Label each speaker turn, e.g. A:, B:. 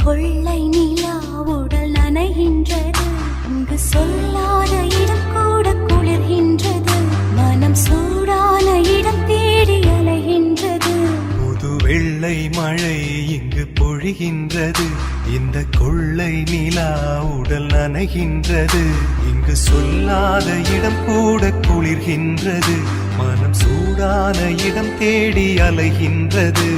A: கொள்ளை நிலா உடல் நனைகின்றது, இங்கு சொல்லாத இடம் கூட குளிர்கின்றது, மனம் சூடான இடம் தேடி அலைகின்றது.
B: புது வெள்ளை மழை இங்கு பொழிகின்றது, இந்த கொள்ளை நிலா உடல் நனைகின்றது, இங்கு சொல்லாத இடம் கூட குளிர்கின்றது, மனம் சூடான இடம் தேடி அலைகின்றது.